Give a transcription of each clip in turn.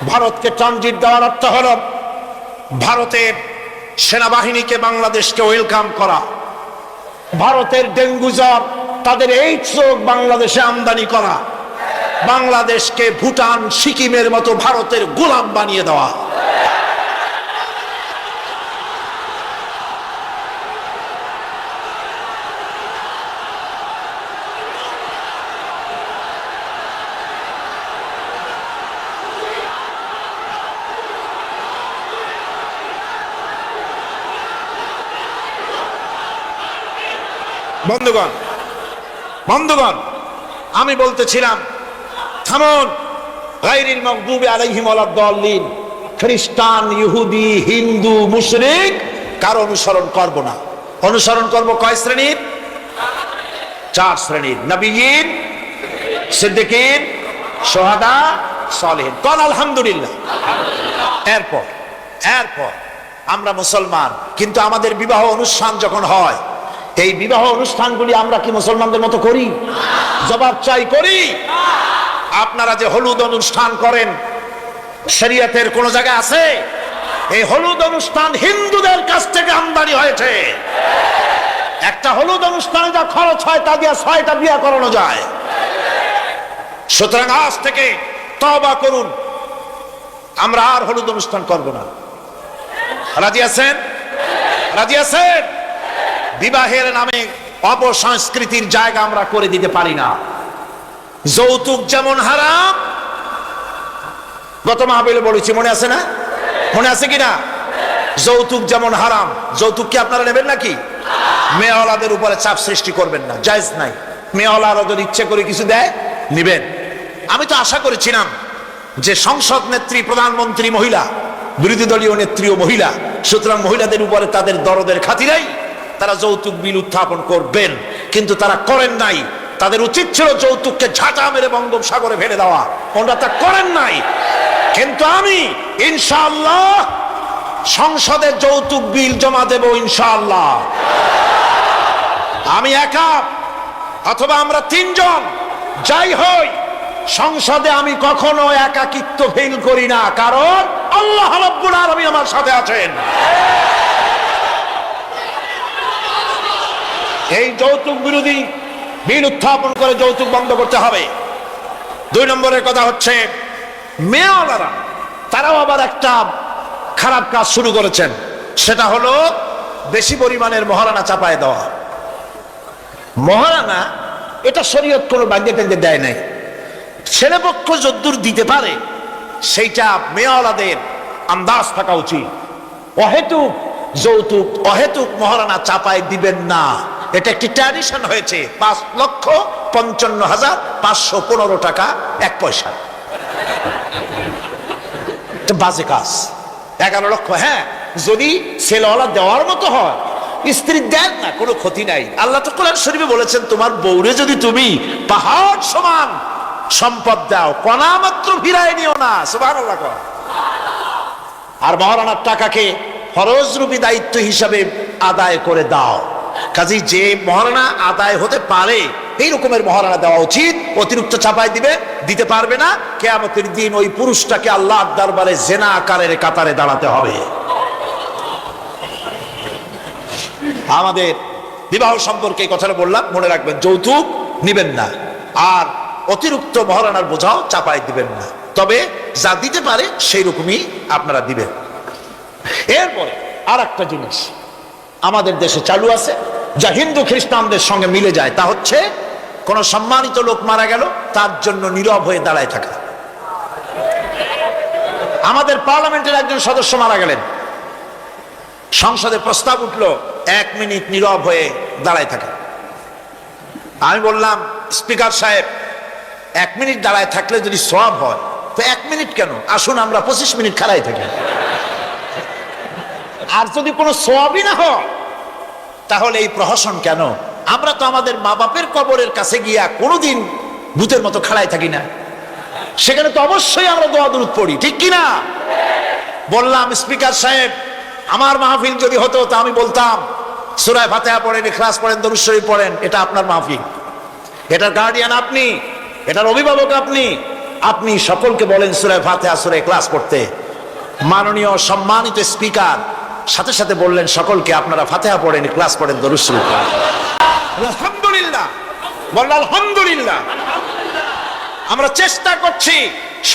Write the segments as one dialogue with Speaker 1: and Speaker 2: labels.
Speaker 1: ভারতকে ট্রানজিট দেওয়ার অর্থ হল ভারতের সেনাবাহিনীকে বাংলাদেশকে ওয়েলকাম করা, ভারতের ডেঙ্গু জ্বর তাদের এইডস রোগ বাংলাদেশে আমদানি করা, বাংলাদেশকে ভুটান সিকিমের মতো ভারতের গোলাম বানিয়ে দেওয়া। বন্ধুগণ বন্ধুগণ আমি বলতেছিলাম, থামুন। গায়রিল মাগদুবি আলাইহিম ওয়ালাদ-দাল্লিন, খ্রিস্টান, ইহুদি, হিন্দু, মুশরিক কারো অনুসরণ করব না। অনুসরণ করব কয় শ্রেণীর? 4 শ্রেণীর। নবিয়্যিন, সিদ্দিকিন, শুহাদা, সালেহিন। কোন আলহামদুলিল্লাহ। এরপর আমরা মুসলমান, কিন্তু আমাদের বিবাহ অনুষ্ঠান যখন হয়, এই বিবাহ অনুষ্ঠানগুলি আমরা কি মুসলমানদের মতো করি? জবাব চাই, করি? আপনারা যে হলুদ অনুষ্ঠান করেন, শরীয়তের কোন জায়গায় আছে? এই হলুদ অনুষ্ঠান হিন্দুদের কাছ থেকে আমদানি হয়েছে। একটা হলুদ অনুষ্ঠানে যা খরচ হয় তা দিয়ে 6টা বিয়ে করানো যায়। সুতরাং আজ থেকে তওবা করুন, আমরা আর হলুদ অনুষ্ঠান করব না। রাজি আছেন? রাজি আছেন? বিবাহের নামে অপসংস্কৃতির জায়গা আমরা করে দিতে পারি না। যৌতুক যেমন হারাম, গত মাহফিলে বলেছি, মনে আছে না? মনে আছে কিনা? যৌতুক যেমন হারাম, যৌতুক কি আপনারা নেবেন নাকি? মেয়েওয়ালাদের উপরে চাপ সৃষ্টি করবেন না, জায়েজ নাই। মেয়েওয়ালারা যদি ইচ্ছে করে কিছু দেয়, নিবেন। আমি তো আশা করেছিলাম যে সংসদ নেত্রী, প্রধানমন্ত্রী মহিলা, বিরোধী দলীয় নেত্রীও মহিলা, সুতরাং মহিলাদের উপরে তাদের দরদের খাতিরেই তারা যৌতুক বিল উত্থাপন করবেন, কিন্তু তারা করেন নাই। তাদের উচিত ছিল যৌতুককে ঝাঁটা মেরে বঙ্গোপসাগরে ফেলে দেওয়া, ওনারা তা করেন নাই। কিন্তু আমি ইনশাআল্লাহ সংসদে যৌতুক বিল জমা দেব, ইনশাআল্লাহ। আমি একা অথবা আমরা 3 জন যাই হই, সংসদে আমি কখনো একাকিত্ব ফিল করি না, কারণ আল্লাহ রাব্বুল আলামিন আমার সাথে আছেন। এই যৌতুক বিরোধী বিল উত্থাপন করে যৌতুক বন্ধ করতে হবে। 2 নম্বরের কথা হচ্ছে, মেয়েওয়ালারা তারাও আবার একটা খারাপ কাজ শুরু করেছেন, সেটা হলো বেশি পরিমাণের মহারানা চাপায় দেওয়া। মহারানা এটা শরীয়ত কোনো বাধ্যে টেন্দে দেয় নাই। ছেলেপক্ষ যদ্দূর দিতে পারে সেইটা মেয়েওয়ালাদের আন্দাজ থাকা উচিত। অহেতুক যৌতুক, অহেতুক মহারানা চাপায় দিবেন না। এটা একটি ট্র্যাডিশন হয়েছে। 5,55,515 টাকা 1 পয়সা, বাজে কাজ। 11 লক্ষ, হ্যাঁ, যদি ছেলেওয়ালা দেওয়ার মতো হয়, স্ত্রী দেন না, কোনো ক্ষতি নাই। আল্লাহ তো কোরআন শরীফে বলেছেন, তোমার বউরে যদি তুমি পাহাড় সমান সম্পদ দাও, কণা মাত্র ফিরায় নিও না। সুবহানাল্লাহ। আর মহারানার টাকাকে ফরজরূপী দায়িত্ব হিসাবে আদায় করে দাও। কাজী যে মহারানা আদায় হতে পারে এই রকমের মহারানা দেওয়া উচিত। অতিরিক্ত চাপাই দিতে পারবে না। কিয়ামতের দিন ওই পুরুষটাকে আল্লাহর দরবারে জেনা আকারের কাতারে দাঁড়াতে হবে। আমাদের বিবাহ সম্পর্কে এই কথাটা বললাম, মনে রাখবেন, যৌতুক নিবেন না, আর অতিরিক্ত মহারানার বোঝাও চাপাই দিবেন না। তবে যা দিতে পারে সেই রকমই আপনারা দিবেন। এরপরে আর একটা জিনিস আমাদের দেশে চালু আছে, যা হিন্দু খ্রিস্টানদের সঙ্গে মিলে যায়, তা হচ্ছে কোন সম্মানিত লোক মারা গেল, তার জন্য নীরব হয়ে দাঁড়ায় থাকা। আমাদের পার্লামেন্টের একজন সদস্য মারা গেলেন, সংসদে প্রস্তাব উঠলো 1 মিনিট নীরব হয়ে দাঁড়ায় থাকা। আমি বললাম, স্পিকার সাহেব, 1 মিনিট দাঁড়ায় থাকলে যদি সওয়াব হয়, তো 1 মিনিট কেন, আসুন আমরা 25 মিনিট খাড়াই থাকি। আর যদি কোনো সওয়াবই না হয়, তাহলে এই প্রহসন কেন? আমরা তো আমাদের মা বাপের কবরের কাছে গিয়া কোনোদিন ভূতের মতো খাড়াই থাকি না, সেখানে তো অবশ্যই আমরা দোয়া দুরূদ পড়ি, ঠিক কিনা? বললাম, স্পিকার সাহেব, আমার মাহফিল যদি হতো তা আমি বলতাম সূরা ফাতিহা পড়েন, ইখলাস পড়েন, দরুদ শরীফ পড়েন। এটা আপনার মাহফিল, এটার গার্ডিয়ান আপনি, এটার অভিভাবক আপনি। আপনি সকলকে বলেন সূরা ফাতিহা সূরা ইখলাস পড়তে। মাননীয় সম্মানিত স্পিকার সাথে সাথে বললেন সকলকে আপনারা ফাতিহা পড়েন, ইখলাস পড়েন, দরুদ শরীফ পড়েন। আলহামদুলিল্লাহ, বলেন আলহামদুলিল্লাহ। আমরা চেষ্টা করছি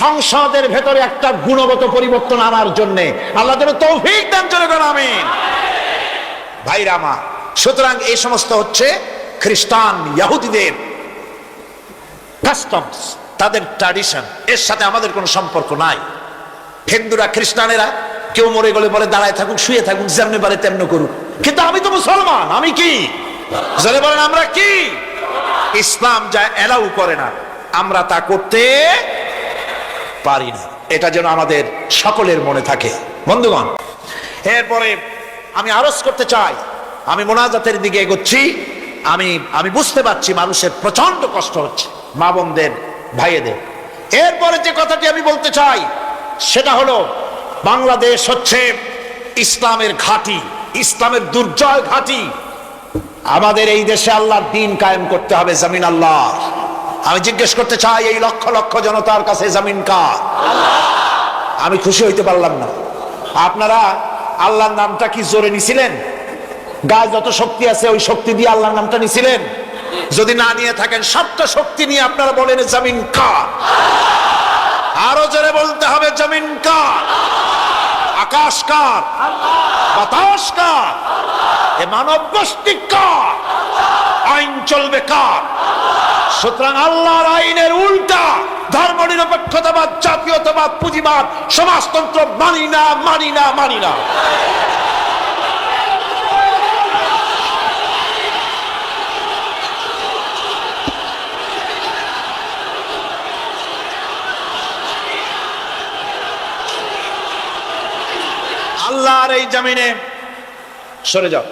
Speaker 1: সংসদের ভেতরে একটা গুণগত পরিবর্তন আনার জন্য। আল্লাহ যেন তৌফিক দান করেন, আমিন। ভাইরা আমার, সুতরাং এই সমস্ত হচ্ছে খ্রিস্টান ইহুদিদের কাস্টমস, তাদের ট্র্যাডিশন, এর সাথে আমাদের কোনো সম্পর্ক নাই। হিন্দুরা খ্রিস্টানেরা কেউ মরে গেলে বলে দাঁড়ায় থাকুক, শুয়ে থাকুক, যেমনি পারে তেমনি করুক, কিন্তু আমি তো মুসলমান, আমি কি জোরে বলেন, আমরা কি? ইসলাম যা এলাউ করে না আমরা তা করতে পারি না। এটা যেন আমাদের সকলের মনে থাকে বন্ধুগণ। এরপরে আমি আরজ করতে চাই, আমি মোনাজাতের দিকে এগোচ্ছি। আমি বুঝতে পারছি মানুষের প্রচন্ড কষ্ট হচ্ছে, মা বোনদের, ভাইয়েদের। এরপরে যে কথাটি আমি বলতে চাই সেটা হলো, বাংলাদেশ হচ্ছে ইসলামের ঘাঁটি, ইসলামের দুর্জয় ঘাঁটি। আমাদের এই দেশে আল্লাহর দ্বীন কায়েম করতে হবে, জমিন আল্লাহ। আমি জিজ্ঞেস করতে চাই, এই লক্ষ লক্ষ জনতার কাছে জমিন কার? আমি খুশি হইতে পারলাম না। আপনারা আল্লাহর নামটা কি জোরে নিছিলেন? গায়ে যত শক্তি আছে ওই শক্তি দিয়ে আল্লাহর নামটা নিছিলেন? যদি না নিয়ে থাকেন, সবটা শক্তি নিয়ে আপনারা বলেন জমিন কার? আরো জোরে বলতে হবে, জমিন কার? আকাশ কার? বাতাস কার? এ মানব গোষ্ঠী কার? আইন চলবে কার? সুতরাং আল্লাহর আইনের উল্টা ধর্ম নিরপেক্ষতাবাদ, জাতীয়তাবাদ, পুঁজিবাদ, সমাজতন্ত্র মানি না, মানি না, মানি না। আল্লাহর এই জমিনে, সরে যাও,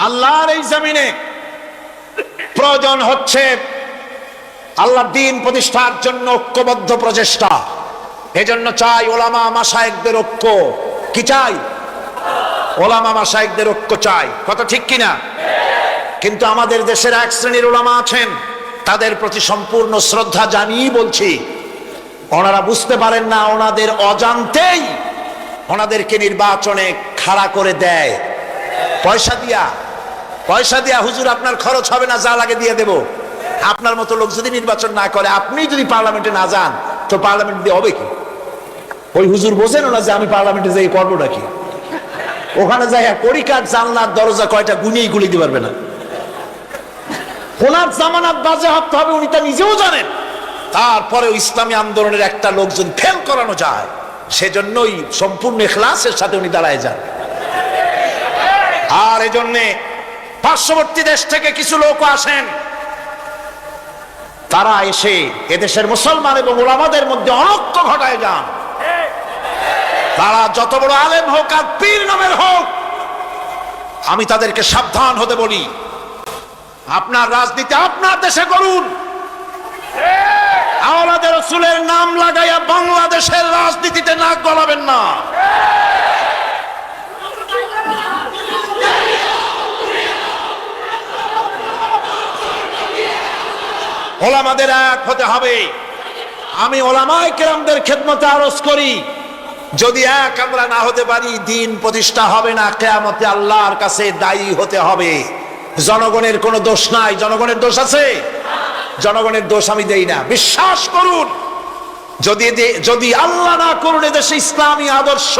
Speaker 1: আল্লাহর এই জমিনে প্রয়োজন হচ্ছে আল্লাহর দ্বীন প্রতিষ্ঠার জন্য ঐক্যবদ্ধ প্রচেষ্টা। এজন্য চাই ওলামা মাশায়েখদের ঐক্য। কি চাই? ওলামা মাশায়েখদের ঐক্য চাই। কথা ঠিক কিনা? কিন্তু আমাদের দেশের এক শ্রেণীর ওলামা আছেন, তাদের প্রতি সম্পূর্ণ শ্রদ্ধা জানিয়ে বলছি, ওনারা বুঝতে পারেন না, ওনাদের অজান্তেই ওনাদেরকে নির্বাচনে খাড়া করে দেয় পয়সা দিয়া। হুজুর আপনার খরচ হবে না, যা লাগে দিয়ে দেব। আপনার মতো লোক যদি নির্বাচন না করে, আপনি যদি পার্লামেন্টে না যান, তো পার্লামেন্ট দিয়ে হবে কি? ওই হুজুর বোঝেন না যে আমি পার্লামেন্টে যাই করবো নাকি? ওখানে যাই কড়িকাঠ জানলার দরজা কয়টা গুনিয়েই গুলি দিতে পারবে না। ওনার জামানত বাজেয়াপ্ত হবে, উনি তা নিজেও জানেন। তারপরে ইসলামী আন্দোলনের একটা লোকজন ফেল করানো যায়, সেজন্যই সম্পূর্ণ ইখলাসের সাথে উনি দাঁড়ায় যান। আর এজন্যে পার্শ্ববর্তী দেশ থেকে কিছু লোক আসেন, তারা এসে এদেশের মুসলমান এবং ওলামাদের মধ্যে অনৈক্য ঘটায় যান। তারা যত বড় আলেম হোক আর পীর নামের হোক, আমি তাদেরকে সাবধান হতে বলি, আপনার রাজনীতি আপনার দেশে করুন। আওলাদে রাসূলের নাম লাগাইয়া বাংলাদেশের রাজনীতিতে নাক গলাবেন না। ওলামাদের এক হতে হবে। আমি ওলামায়ে কেরামদের খেদমতে আরজ করি, যদি এক আমরা না হতে পারি, দ্বীন প্রতিষ্ঠা হবে না। কিয়ামতে আল্লাহর কাছে দায়ী হতে হবে। জনগণের কোনো দোষ নাই। জনগণের দোষ আছে? জনগণের দোষ আমি দেই না। বিশ্বাস করুন, যদি আল্লাহ না করুন এদেশে ইসলামী আদর্শ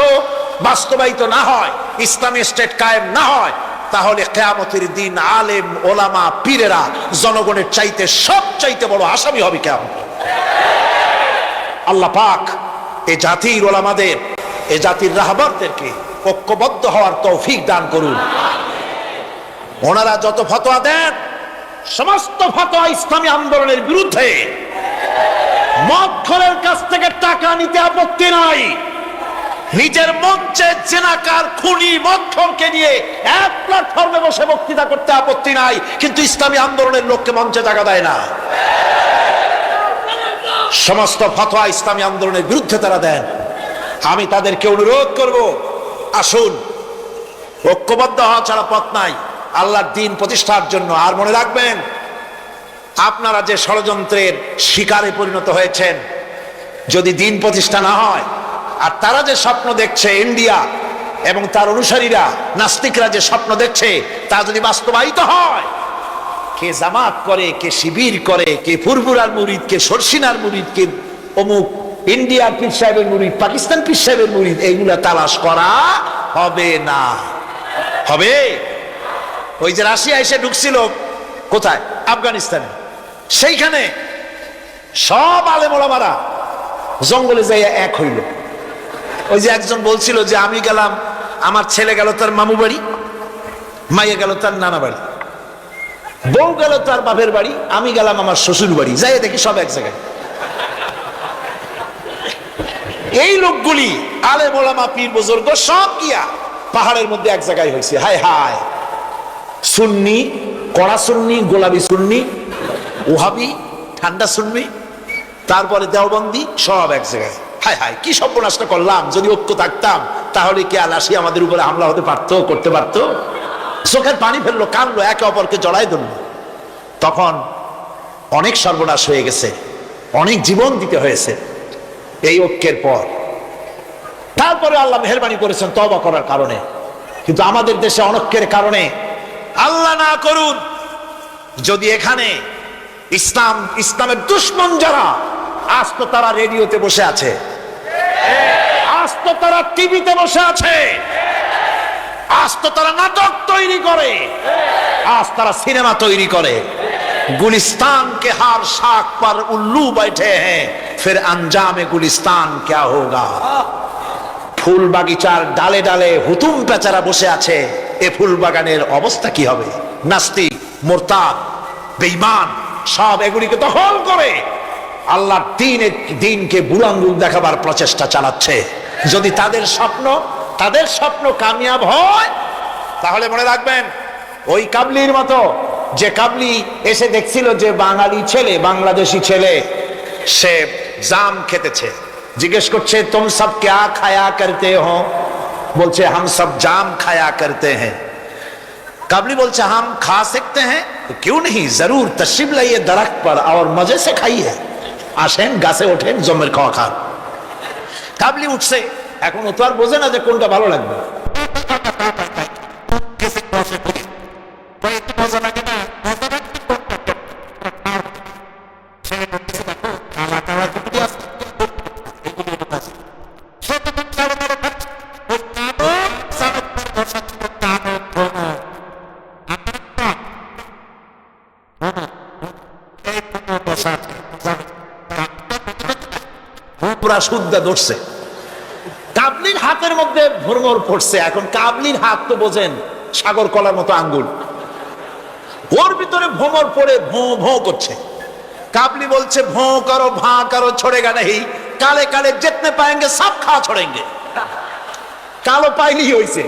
Speaker 1: বাস্তবায়িত না হয়, ইসলামী স্টেট কায়েম না হয়, তাহলে কিয়ামতের দিন আলেম, ওলামা, পীরেরা জনগণের চাইতে সবচাইতে বড় আসামি হবে কিয়ামত। আল্লাহ পাক এ জাতির ওলামাদের, এ জাতির রাহবরদেরকে ঐক্যবদ্ধ হওয়ার তৌফিক দান করুন। ওনারা যত ফতোয়া দেন, সমস্ত ফতোয়া ইসলামী আন্দোলনের বিরুদ্ধে। মদখোরের কাছ থেকে টাকা নিতে আপত্তি নাই, নিজের মঞ্চে জেনাকার, খুনি, মদখোরকে নিয়ে এক প্ল্যাটফর্মে বসে বক্তৃতা করতে আপত্তি নাই, কিন্তু ইসলামী আন্দোলনের লোককে মঞ্চে জায়গা দেয় না। সমস্ত ফতোয়া ইসলামী আন্দোলনের বিরুদ্ধে তারা দেন। আমি তাদেরকে অনুরোধ করব, আসুন, ঐক্যবদ্ধ হওয়া ছাড়া পথ নাই আল্লাহর দ্বীন প্রতিষ্ঠার জন্য। আর মনে রাখবেন, আপনারা যে ষড়যন্ত্রের শিকারে পরিণত হয়েছেন, যদি দিন প্রতিষ্ঠা না হয়, আর তারা যে স্বপ্ন দেখছে, ইন্ডিয়া এবং তার অনুসারীরা নাস্তিকরা যে স্বপ্ন দেখছে, তা যদি বাস্তবায়িত হয়, কে জামাত করে, কে শিবির করে, কে ফুরফুরার মুরিদ, কে সরসিনার মুরিদ, কে অমুক ইন্ডিয়ার পীর সাহেবের মুরিদ, পাকিস্তান পীর সাহেবের মুরিদ, এইগুলা তালাশ করা হবে না। হবে? ওই যে রাশিয়া এসে ঢুকছিল কোথায়? আফগানিস্তানে। সেইখানে সব আলেম ওলামারা জঙ্গলে যাইয়া এক হইল। ওই যে একজন বলছিল যে আমি গেলাম, আমার ছেলে গেল তার মামু বাড়ি, মাইয়া গেল তার নানা বাড়ি, বউ গেল তার বাপের বাড়ি, আমি গেলাম আমার শ্বশুর বাড়ি, যাই দেখি সব এক জায়গায়। এই লোকগুলি আলেম ওলামা পীর বুজুর্গ সব গিয়া পাহাড়ের মধ্যে এক জায়গায় হয়েছে। হায় হায়, সুন্নি, কড়া সুন্নি, গোলাপি সুন্নি, ওহাবি, ঠান্ডা সুন্নি, তারপরে দেওবন্দি, সব এক জায়গায়। হায় হায়, কি সর্বনাশটা করলাম! যদি ঐক্য থাকতাম তাহলে কি আলাসি আমাদের উপরে হামলা হতে পারতো, করতে পারতো? চোখের পানি ফেললো, কানলো, একে অপরকে জড়াই ধরলো। তখন অনেক সর্বনাশ হয়ে গেছে, অনেক জীবন দিতে হয়েছে এই ঐক্যের পর। তারপরে আল্লাহ মেহেরবানি করেছেন তওবা করার কারণে। কিন্তু আমাদের দেশে অনৈক্যের কারণে, আল্লাহ না করুন যদি এখানে ইসলামের দুশ্মন যারা, আজ তো তারা রেডিওতে বসে আছে, আজ তো তারা টিভিতে বসে আছে, আজ তো তারা নাটক তৈরি করে, আজ তারা সিনেমা তৈরি করে। गुलिस्तान के हार शाख पर उल्लू बैठे हैं, फिर अंजाम गुलिस्तान क्या होगा। ফুল বাগিচার ডালে ডালে হুতুম পেচারা বসে আছে, এ ফুল বাগানের অবস্থা কি হবে? নাস্তিক, মুরতাদ, বেঈমান সব এগুলিকে দখল করে আল্লাহর দ্বীনকে বুলাঙ্গুল দেখাবার প্রচেষ্টা চালাচ্ছে। যদি তাদের স্বপ্ন কামিয়াব হয়, তাহলে মনে রাখবেন ওই কাবলির মতো, যে কাবলি এসে দেখছিল যে বাঙালি ছেলে, বাংলাদেশি ছেলে, সে জাম খেতেছে, জিজ্ঞেস করছে তুম সব ক্যা খায়া করতে হো? বলছে হাম সব জাম খায়া করতে হ্যাঁ। काबली बोलছে हम खा सकते हैं तो क्यों नहीं, जरूर तशरीफ लाइए दरख्त पर और मजे से खाइए। আসেন গাছে ওঠেন, জমের খাওয়া খান। কাবলি উঠছে, এখন ও তো আর বোঝে না যে কোনটা ভালো লাগবে। শুদ্ধা ধরছে, কাবলির হাতের মধ্যে ভ্রমর পড়ছে। এখন কাবলির হাত তো বোঝেন সাগর কলার মতো আঙ্গুল, ওর ভিতরে ভ্রমর পড়ে ভোঁ ভোঁ করছে। কাবলি বলছে ভোঁ করো, ভাঁ করো, छोड़ेगा नहीं, काले काले जितने पाएंगे सब खा छोड़ेंगे। কালো পাইলি হইছে,